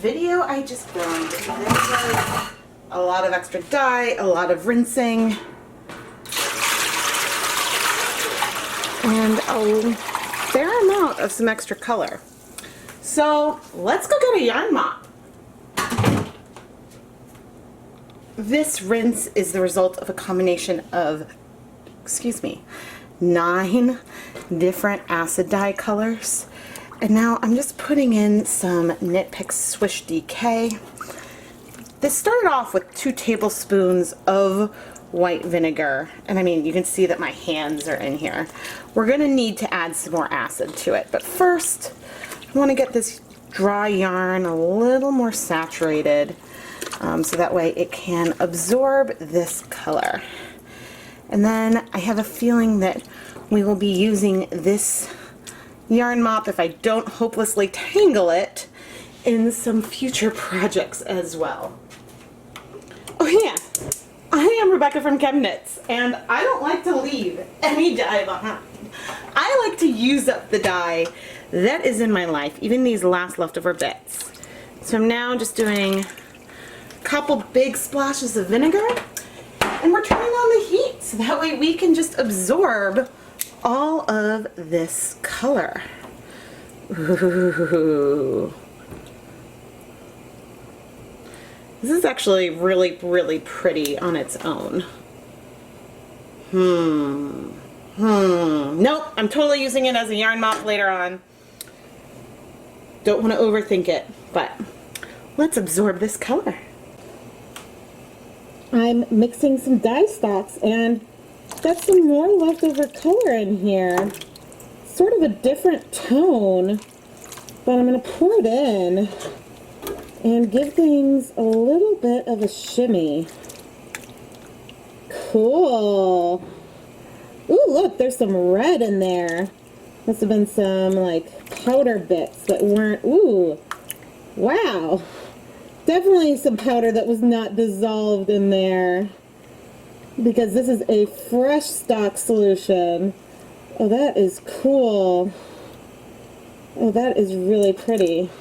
video I just filmed, there was a lot of extra dye, a lot of rinsing, and a fair amount of some extra color. So let's go get a yarn mop. This rinse is the result of a combination of, 9 different acid dye colors. And now I'm just putting in some KnitPicks Swish DK. This started off with 2 tablespoons of white vinegar. And I mean, you can see that my hands are in here. We're gonna need to add some more acid to it. But first, I wanna get this dry yarn a little more saturated so that way it can absorb this color. And then I have a feeling that we will be using this yarn mop, if I don't hopelessly tangle it, in some future projects as well. Oh yeah, I am Rebecca from ChemKnits, and I don't like to leave any dye behind. I like to use up the dye that is in my life, even these last leftover bits. So I'm now just doing a couple big splashes of vinegar, and we're turning on the heat so that way we can just absorb all of this color. Ooh. This is actually really, really pretty on its own. Nope, I'm totally using it as a yarn mop later on. Don't want to overthink it, but let's absorb this color. I'm mixing some dye stalks and got some more leftover color in here. Sort of a different tone, but I'm going to pour it in and give things a little bit of a shimmy. Cool. Ooh, look, there's some red in there. Must have been some like powder bits that weren't, ooh, wow. Definitely some powder that was not dissolved in there, because this is a fresh stock solution. Oh, that is cool. Oh, that is really pretty.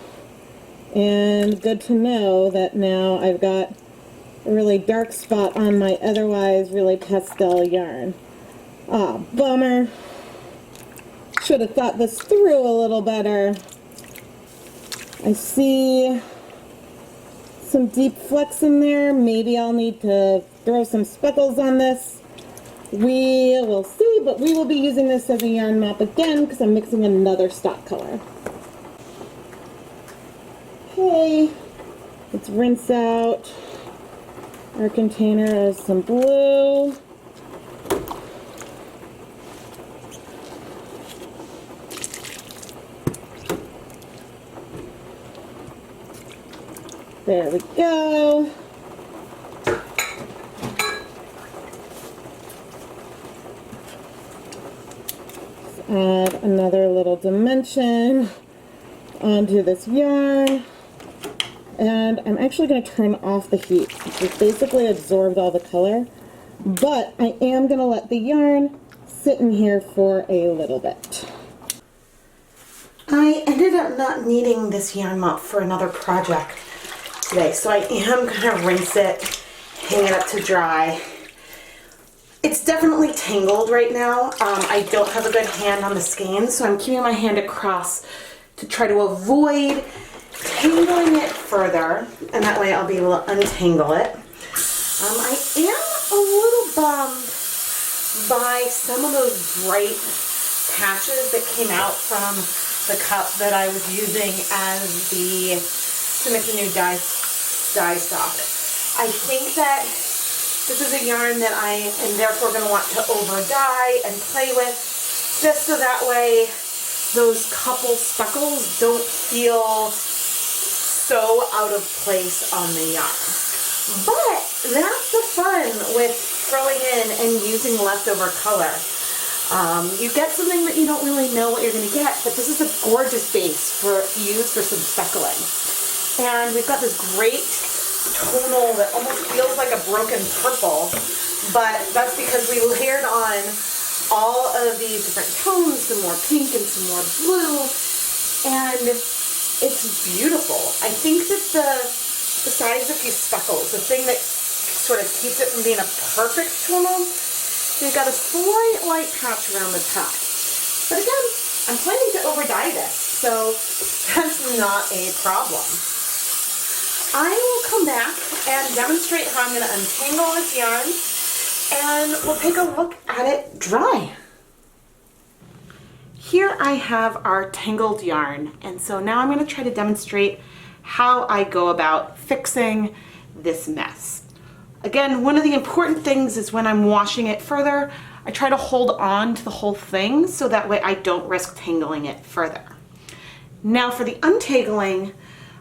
And good to know that now I've got a really dark spot on my otherwise really pastel yarn. Oh, bummer. Should have thought this through a little better. I see some deep flecks in there. Maybe I'll need to throw some speckles on this. We will see, but we will be using this as a yarn mop again because I'm mixing another stock color. Okay, let's rinse out our container of some blue. There we go. Add another little dimension onto this yarn, and I'm actually going to turn off the heat. It's basically absorbed all the color, but I am going to let the yarn sit in here for a little bit. I ended up not needing this yarn mop for another project today, so I am going to rinse it, hang it up to dry. It's definitely tangled right now. I don't have a good hand on the skein, so I'm keeping my hand across to try to avoid tangling it further, and that way I'll be able to untangle it. I am a little bummed by some of those bright patches that came out from the cup that I was using as to make the new dye stock. I think that this is a yarn that I am therefore going to want to over dye and play with, just so that way those couple speckles don't feel so out of place on the yarn. But that's the fun with throwing in and using leftover color. You get something that you don't really know what you're going to get, but this is a gorgeous base to use for some speckling. And we've got this great tonal that almost feels like a broken purple, but that's because we layered on all of these different tones, some more pink and some more blue, and it's beautiful. I think that besides a few speckles, the thing that sort of keeps it from being a perfect tunnel, you've got a slight light patch around the top. But again, I'm planning to over dye this, so that's not a problem. I will come back and demonstrate how I'm going to untangle this yarn, and we'll take a look at it dry. Here I have our tangled yarn, and so now I'm going to try to demonstrate how I go about fixing this mess. Again, one of the important things is when I'm washing it further, I try to hold on to the whole thing so that way I don't risk tangling it further. Now for the untangling,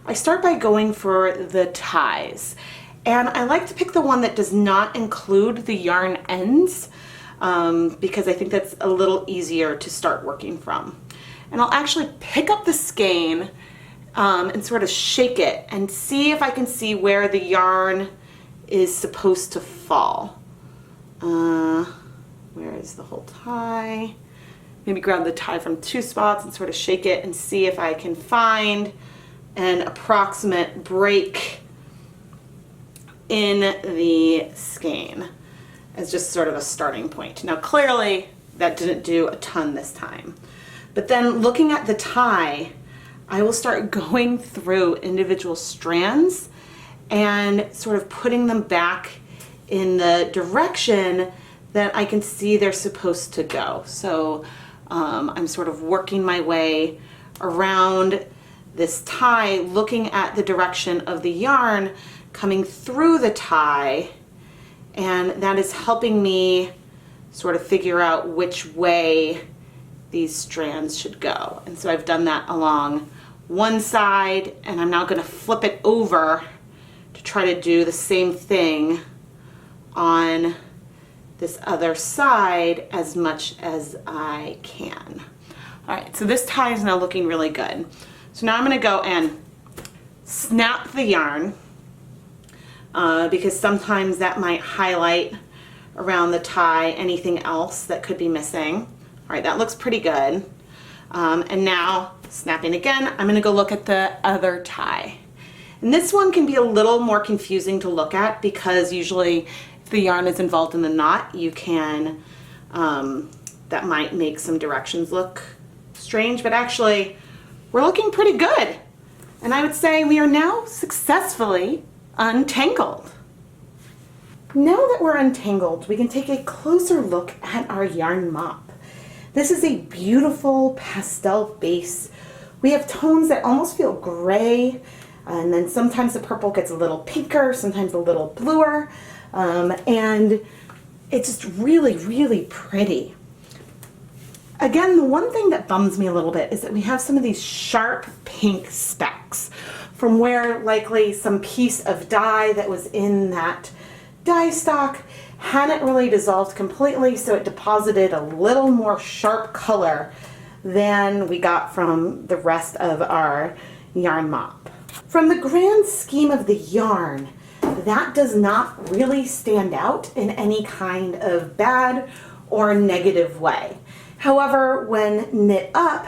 I start by going for the ties. And I like to pick the one that does not include the yarn ends because I think that's a little easier to start working from. And I'll actually pick up the skein and sort of shake it and see if I can see where the yarn is supposed to fall. Where is the whole tie? Maybe grab the tie from two spots and sort of shake it and see if I can find an approximate break in the skein as just sort of a starting point. Now clearly that didn't do a ton this time, but then looking at the tie, I will start going through individual strands and sort of putting them back in the direction that I can see they're supposed to go. So I'm sort of working my way around this tie, looking at the direction of the yarn coming through the tie, and that is helping me sort of figure out which way these strands should go. And so I've done that along one side, and I'm now going to flip it over to try to do the same thing on this other side as much as I can. All right, so this tie is now looking really good. So now I'm going to go and snap the yarn because sometimes that might highlight around the tie anything else that could be missing. All right, that looks pretty good. And now snapping again, I'm going to go look at the other tie. And this one can be a little more confusing to look at because usually if the yarn is involved in the knot, you can, that might make some directions look strange, but actually we're looking pretty good. And I would say we are now successfully untangled. Now that we're untangled, we can take a closer look at our yarn mop. This is a beautiful pastel base. We have tones that almost feel gray, and then sometimes the purple gets a little pinker, sometimes a little bluer, and it's just really, really pretty. Again, the one thing that bums me a little bit is that we have some of these sharp pink specks from where likely some piece of dye that was in that dye stock hadn't really dissolved completely, so it deposited a little more sharp color than we got from the rest of our yarn mop. From the grand scheme of the yarn, that does not really stand out in any kind of bad or negative way. However, when knit up,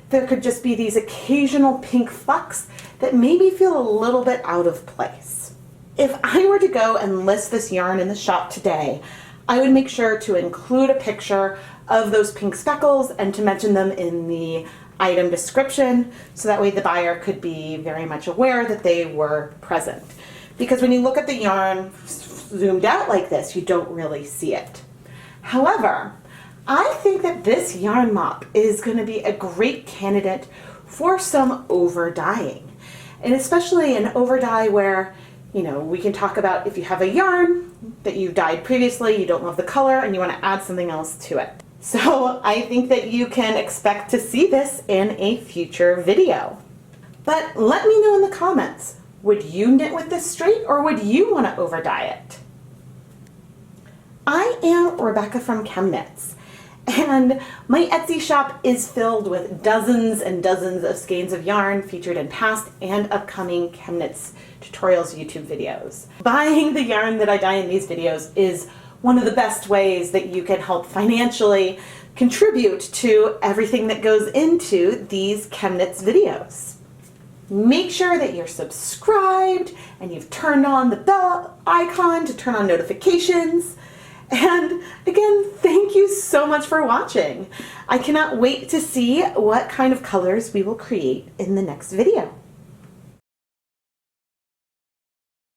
there could just be these occasional pink flecks that maybe feel a little bit out of place. If I were to go and list this yarn in the shop today, I would make sure to include a picture of those pink speckles and to mention them in the item description so that way the buyer could be very much aware that they were present. Because when you look at the yarn zoomed out like this, you don't really see it. However, I think that this yarn mop is going to be a great candidate for some over dyeing, and especially an over dye where, you know, we can talk about if you have a yarn that you dyed previously, you don't love the color, and you want to add something else to it. So I think that you can expect to see this in a future video. But let me know in the comments, would you knit with this straight or would you want to over dye it? I am Rebecca from ChemKnits, and my Etsy shop is filled with dozens and dozens of skeins of yarn featured in past and upcoming ChemKnits tutorials YouTube videos. Buying the yarn that I dye in these videos is one of the best ways that you can help financially contribute to everything that goes into these ChemKnits videos. make sure that you're subscribed and you've turned on the bell icon to turn on notifications. And again, thank you so much for watching. I cannot wait to see what kind of colors we will create in the next video.